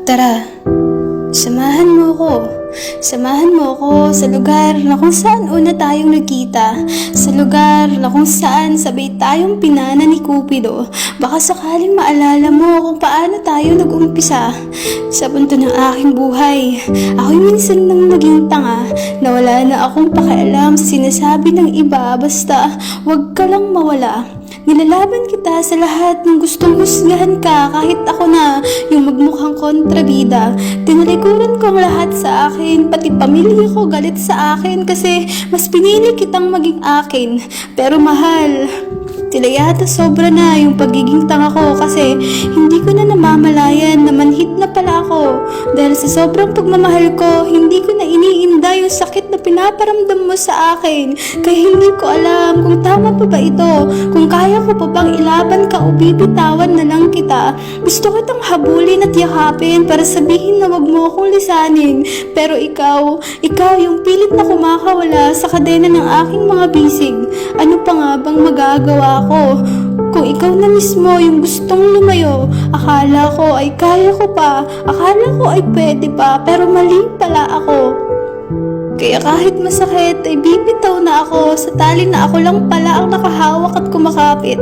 Tara, samahan mo ako. Samahan mo ako sa lugar na kung saan una tayong nagkita. Sa lugar na kung saan sabay tayong pinana ni Cupido. Baka sakaling maalala mo kung paano tayo nag-umpisa. Sa punto ng aking buhay, ako'y minsan nang naging tanga na wala na akong pakialam sa sinasabi ng iba. Basta wag ka lang mawala. Nilalaban kita sa lahat ng gustong husgahan ka, kahit ako na yung magmukhang kontrabida. Tinalikuran ko ang lahat sa akin, pati pamilya ko galit sa akin kasi mas pinili kitang maging akin. Pero mahal, tila yata sobra na yung pagiging tanga ko kasi hindi ko na namamalayan na manhid na pala ako. Dahil sa sobrang pagmamahal ko, hindi ko na iniinda yung sakit na pinaparamdam mo sa akin. Kaya hindi ko alam kung tama pa ba ito, kung kaya ko pa bang ilaban ka o bibitawan na lang kita. Gusto kitang habulin at yakapin para sabihin na wag mo akong lisanin. Pero ikaw yung pilit na kumakawala sa kadena ng aking mga bisig. Ano pa nga bang magagawa ko? Kung ikaw na mismo yung gustong lumayo, akala ko ay kaya ko pa, akala ko ay pwede pa, pero mali pala ako. Kaya kahit masakit ay bibitaw na ako sa tali na ako lang pala ang nakahawak at kumakapit.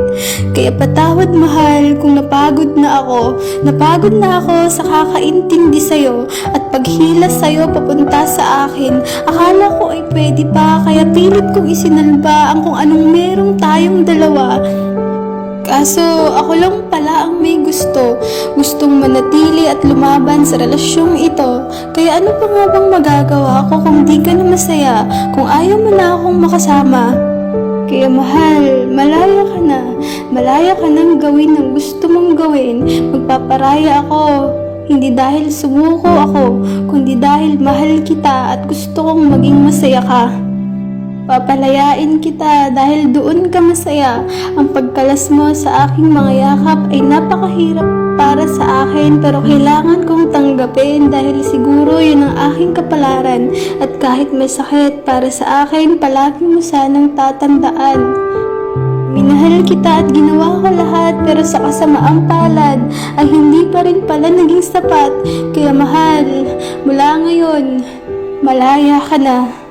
Kaya patawad mahal kung napagod na ako. Napagod na ako sa kakaintindi sa'yo at paghila sa'yo papunta sa akin. Akala ko ay pwede pa, kaya pilit kong isinalba ang kung anong merong tayong dalawa. Kaso ako lang pala ang may gustong manatili at lumaban sa relasyong ito. Kaya ano pa nga bang magagawa ko kung di ka na masaya, kung ayaw mo na akong makasama? Kaya mahal, malaya ka nang gawin ang gusto mong gawin. Magpaparaya ako, hindi dahil sumuko ako, kundi dahil mahal kita at gusto kong maging masaya ka. Papalayain kita dahil doon ka masaya. Ang pagkalas mo sa aking mga yakap ay napakahirap para sa akin, pero kailangan kong tanggapin dahil siguro yun ang aking kapalaran. At kahit may sakit para sa akin, palagi mo sanang tatandaan. Minahal kita at ginawa ko lahat, pero sa kasamaang palad ay hindi pa rin pala naging sapat. Kaya mahal, mula ngayon, malaya ka na.